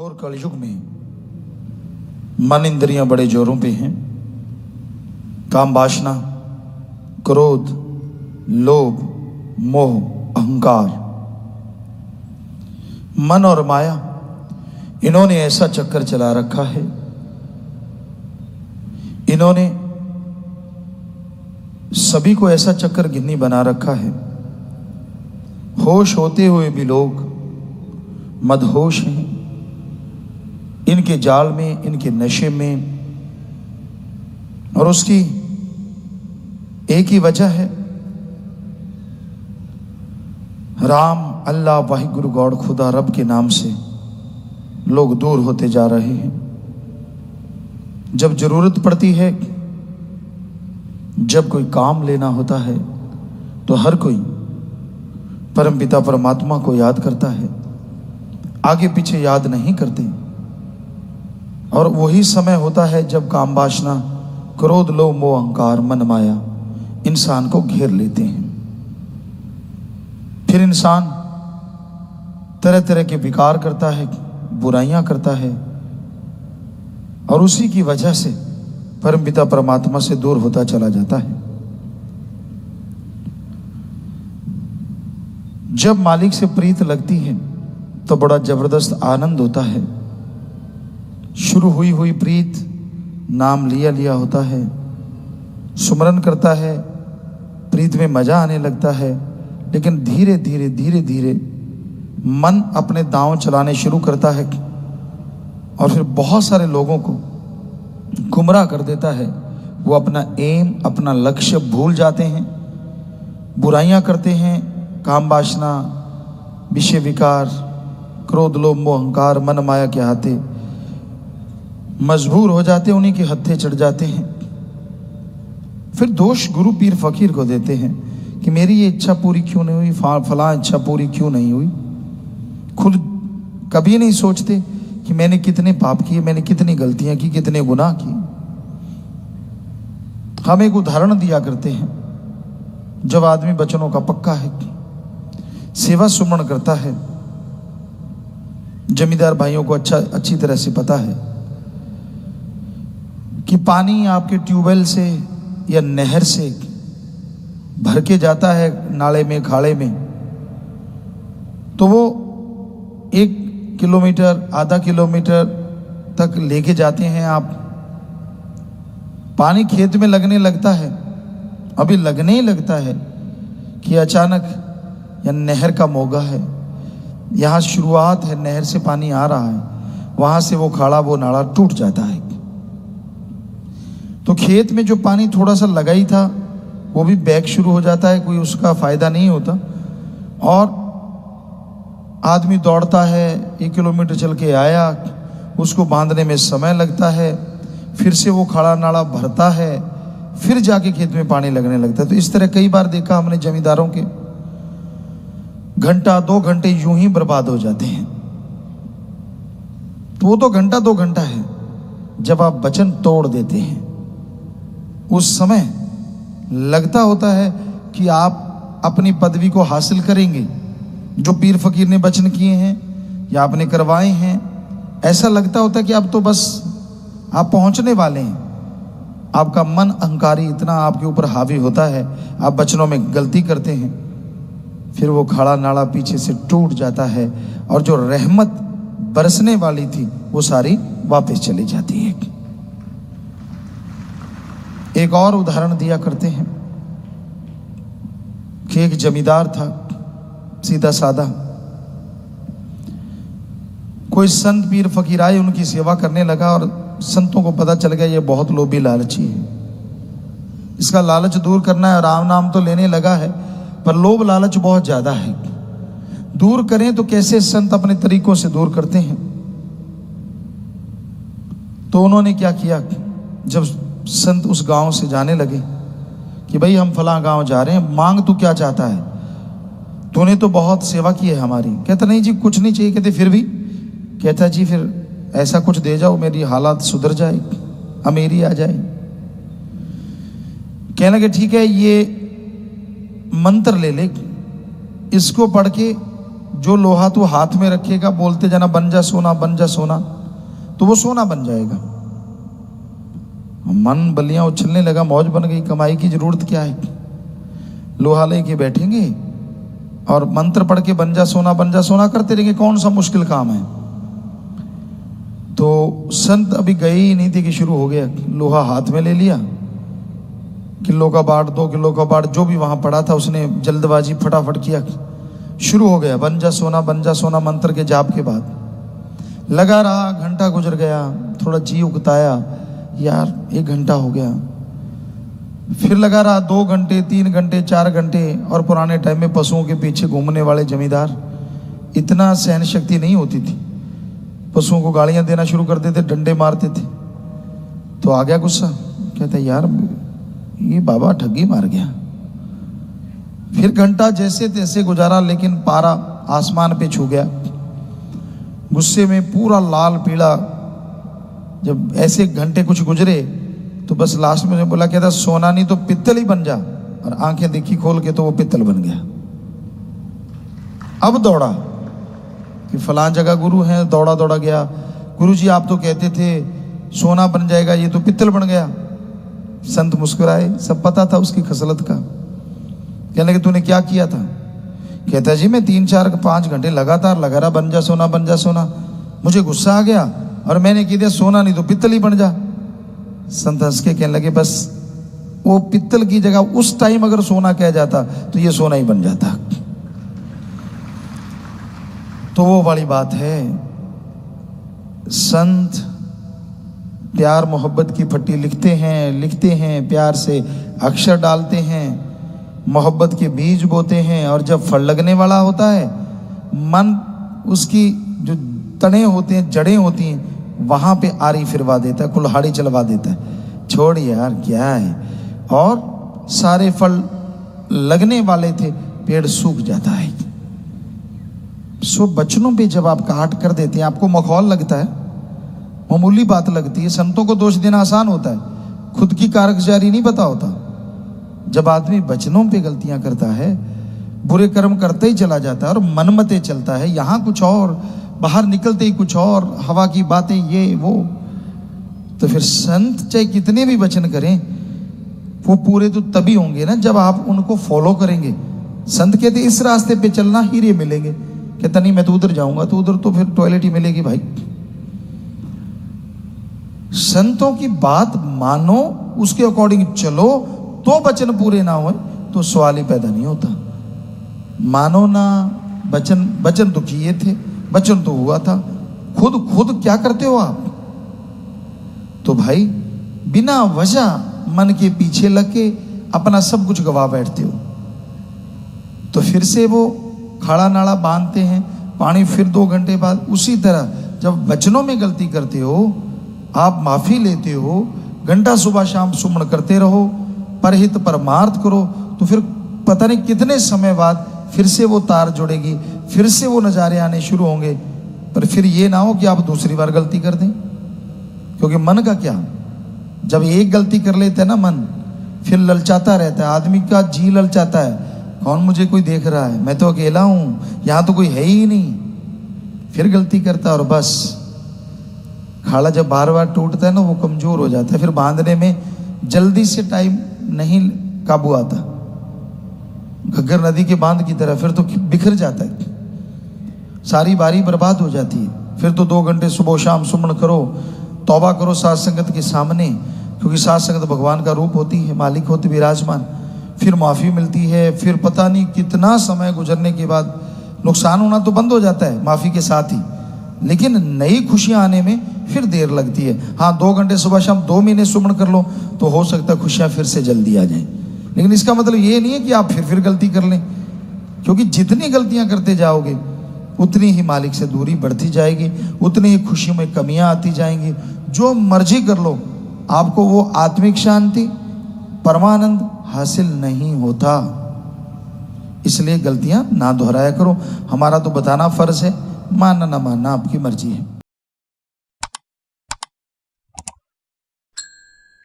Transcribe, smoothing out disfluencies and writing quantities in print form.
घोर कलयुग में मन इंद्रियां बड़े जोरों पे हैं। काम वासना, क्रोध, लोभ, मोह, अहंकार, मन और माया, इन्होंने ऐसा चक्कर चला रखा है। इन्होंने सभी को ऐसा चक्कर गिन्नी बना रखा है। होश होते हुए भी लोग मदहोश हैं, इनके जाल में, इनके नशे में। और उसकी एक ही वजह है, राम, अल्लाह, वाहिगुरु, गॉड, खुदा, रब के नाम से लोग दूर होते जा रहे हैं। जब जरूरत पड़ती है, जब कोई काम लेना होता है, तो हर कोई परमपिता परमात्मा को याद करता है, आगे पीछे याद नहीं करते। और वही समय होता है जब काम वासना, क्रोध, लोभ, मोह, अहंकार, मन, माया इंसान को घेर लेते हैं। फिर इंसान तरह तरह के विकार करता है, बुराइयां करता है, और उसी की वजह से परमपिता परमात्मा से दूर होता चला जाता है। जब मालिक से प्रीत लगती है तो बड़ा जबरदस्त आनंद होता है। शुरू हुई हुई प्रीत, नाम लिया लिया होता है, सुमरन करता है, प्रीत में मजा आने लगता है। लेकिन धीरे धीरे धीरे धीरे मन अपने दांव चलाने शुरू करता है और फिर बहुत सारे लोगों को गुमराह कर देता है। वो अपना एम, अपना लक्ष्य भूल जाते हैं, बुराइयां करते हैं, काम वासना, विषय विकार, क्रोध, लोभ, मोह, अहंकार, मन, माया के हाथे मजबूर हो जाते हैं, उन्हीं के हत्थे चढ़ जाते हैं। फिर दोष गुरु पीर फकीर को देते हैं कि मेरी ये इच्छा पूरी क्यों नहीं हुई, फलां इच्छा पूरी क्यों नहीं हुई। खुद कभी नहीं सोचते कि मैंने कितने पाप किए, मैंने कितनी गलतियां की, कितने गुनाह किए। हम एक उदाहरण दिया करते हैं, जब आदमी बचनों का पक्का है, सेवा सुमरण करता है, जमींदार भाइयों को अच्छी तरह से पता है कि पानी आपके ट्यूबवेल से या नहर से भर के जाता है नाले में, खाड़े में, तो वो 1 किलोमीटर, आधा किलोमीटर तक लेके जाते हैं आप। पानी खेत में लगने लगता है, अभी लगने ही लगता है कि अचानक या नहर का मोगा है, यहाँ शुरुआत है, नहर से पानी आ रहा है, वहां से वो खाड़ा, वो नाला टूट जाता है। तो खेत में जो पानी थोड़ा सा लगा ही था वो भी बैक शुरू हो जाता है, कोई उसका फायदा नहीं होता। और आदमी दौड़ता है, 1 किलोमीटर चल के आया, उसको बांधने में समय लगता है, फिर से वो खाड़ा नाला भरता है, फिर जाके खेत में पानी लगने लगता है। तो इस तरह कई बार देखा हमने जमींदारों के, घंटा 2 घंटे यूं ही बर्बाद हो जाते हैं। तो वो तो घंटा 2 घंटा है, जब आप वचन तोड़ देते हैं, उस समय लगता होता है कि आप अपनी पदवी को हासिल करेंगे, जो पीर फकीर ने वचन किए हैं या आपने करवाए हैं। ऐसा लगता होता है कि अब तो बस आप पहुंचने वाले हैं। आपका मन अहंकारी इतना आपके ऊपर हावी होता है, आप वचनों में गलती करते हैं, फिर वो खाड़ा नाला पीछे से टूट जाता है और जो रहमत बरसने वाली थी वो सारी वापस चली जाती है। एक और उदाहरण दिया करते हैं कि एक जमींदार था, सीधा साधा। कोई संत पीर फकीर आए, उनकी सेवा करने लगा और संतों को पता चल गया ये बहुत लोभी लालची है, इसका लालच दूर करना है। राम नाम तो लेने लगा है पर लोभ लालच बहुत ज्यादा है, दूर करें तो कैसे? संत अपने तरीकों से दूर करते हैं। तो उन्होंने क्या किया, जब संत उस गांव से जाने लगे कि भाई हम फलां गांव जा रहे हैं, मांग तू क्या चाहता है, तूने तो बहुत सेवा की है हमारी। कहता नहीं जी कुछ नहीं चाहिए। कहते फिर भी? कहता जी फिर ऐसा कुछ दे जाओ मेरी हालात सुधर जाए, अमीरी आ जाए। कहने लगे ठीक है, ये मंत्र ले ले, इसको पढ़ के जो लोहा तू हाथ में रखेगा, बोलते जाना बन जा सोना, बन जा सोना, तो वो सोना बन जाएगा। मन बलियां उछलने लगा, मौज बन गई, कमाई की जरूरत क्या है। लोहा लेके बैठेंगे और मंत्र पढ़ के बन जा सोना करते रहेंगे, कौन सा मुश्किल काम है। तो संत अभी गए ही नहीं थे कि शुरू हो गया। लोहा हाथ में ले लिया, किलो का बाट, 2 किलो का बाट, जो भी वहां पड़ा था उसने जल्दबाजी फटाफट किया, शुरू हो गया बन जा सोना मंत्र के जाप के बाद। लगा रहा, घंटा गुजर गया, थोड़ा जी उगताया, यार 1 घंटा हो गया। फिर लगा रहा 2 घंटे, 3 घंटे, 4 घंटे। और पुराने टाइम में पशुओं के पीछे घूमने वाले जमींदार, इतना सहन शक्ति नहीं होती थी, पशुओं को गालियां देना शुरू कर देते, डंडे मारते थे। तो आ गया गुस्सा, कहते यार ये बाबा ठगी मार गया। फिर घंटा जैसे तैसे गुजारा, लेकिन पारा आसमान पे छू गया। गुस्से में पूरा लाल पीला, जब ऐसे घंटे कुछ गुजरे तो बस लास्ट में बोला, कहता सोना नहीं तो पित्तल ही बन जा। और आंखें देखी खोल के तो वो पित्तल बन गया। अब दौड़ा कि फलां जगह गुरु हैं, दौड़ा गया, गुरु जी आप तो कहते थे सोना बन जाएगा, ये तो पित्तल बन गया। संत मुस्कुराए, सब पता था उसकी खसलत का। कहने लगे तूने क्या किया था? कहता जी मैं 3, 4, 5 घंटे लगातार लगा रहा, बन जा सोना। मुझे गुस्सा आ गया और मैंने कह दिया सोना नहीं तो पित्तल ही बन जा। संत हंस के कहने लगे बस वो पित्तल की जगह उस टाइम अगर सोना कह जाता तो ये सोना ही बन जाता। तो वो वाली बात है, संत प्यार मोहब्बत की पट्टी लिखते हैं, प्यार से अक्षर डालते हैं, मोहब्बत के बीज बोते हैं। और जब फल लगने वाला होता है, मन उसकी जो तने होते हैं, जड़ें होती हैं, वहां पे आरी फिरवा देता है, कुल्हाड़ी चलवा देता है, छोड़ यार क्या है। और सारे फल लगने वाले थे, पेड़ सूख जाता है। सो बचनों पे जब आप काट कर देते हैं, आपको मखौल लगता है, मामूली बात लगती है। संतों को दोष देना आसान होता है, खुद की कारगुजारी नहीं पता होता। जब आदमी बचनों पे गलतियां करता है, बुरे कर्म करते ही चला जाता है और मनमते चलता है, यहाँ कुछ और, बाहर निकलते ही कुछ और, हवा की बातें ये वो, तो फिर संत चाहे कितने भी वचन करें, वो पूरे तो तभी होंगे ना जब आप उनको फॉलो करेंगे। संत कहते इस रास्ते पे चलना, हीरे मिलेंगे। कहता नहीं मैं तो उधर जाऊंगा, तो उधर तो फिर टॉयलेट ही मिलेगी भाई। संतों की बात मानो, उसके अकॉर्डिंग चलो, तो वचन पूरे ना हो तो सवाल ही पैदा नहीं होता। मानो ना, वचन तो किए थे, वचन तो हुआ था, खुद क्या करते हो आप? तो भाई बिना वजह मन के पीछे लग के अपना सब कुछ गवा बैठते हो। तो फिर से वो खाड़ा नाड़ा बांधते हैं, पानी फिर 2 घंटे बाद। उसी तरह जब वचनों में गलती करते हो, आप माफी लेते हो, घंटा सुबह शाम सुमन करते रहो, परहित परमार्थ करो, तो फिर पता नहीं कितने समय बाद फिर से वो तार जुड़ेगी, फिर से वो नज़ारे आने शुरू होंगे। पर फिर ये ना हो कि आप दूसरी बार गलती कर दें, क्योंकि मन का क्या, जब एक गलती कर लेते हैं ना मन, फिर ललचाता रहता है, आदमी का जी ललचाता है, कौन मुझे कोई देख रहा है, मैं तो अकेला हूँ, यहाँ तो कोई है ही नहीं। फिर गलती करता और बस खाड़ा जब बार बार टूटता है ना, वो कमजोर हो जाता है। फिर बांधने में जल्दी से टाइम नहीं काबू आता, घग्गर नदी के बांध की तरह, फिर तो बिखर जाता है, सारी बारी बर्बाद हो जाती है। फिर तो 2 घंटे सुबह शाम सुमन करो, तौबा करो साथ संगत के सामने, क्योंकि साथ संगत भगवान का रूप होती है, मालिक होते विराजमान। फिर माफ़ी मिलती है, फिर पता नहीं कितना समय गुजरने के बाद नुकसान होना तो बंद हो जाता है माफ़ी के साथ ही, लेकिन नई खुशियाँ आने में फिर देर लगती है। हाँ 2 घंटे सुबह शाम 2 महीने सुमन कर लो तो हो सकता है खुशियाँ फिर से जल्दी आ जाएं, लेकिन इसका मतलब ये नहीं है कि आप फिर गलती कर लें, क्योंकि जितनी गलतियाँ करते जाओगे उतनी ही मालिक से दूरी बढ़ती जाएगी, उतनी ही खुशियों में कमियां आती जाएंगी। जो मर्जी कर लो, आपको वो आत्मिक शांति, परमानंद हासिल नहीं होता। इसलिए गलतियां ना दोहराया करो। हमारा तो बताना फर्ज है, मानना ना मानना आपकी मर्जी है।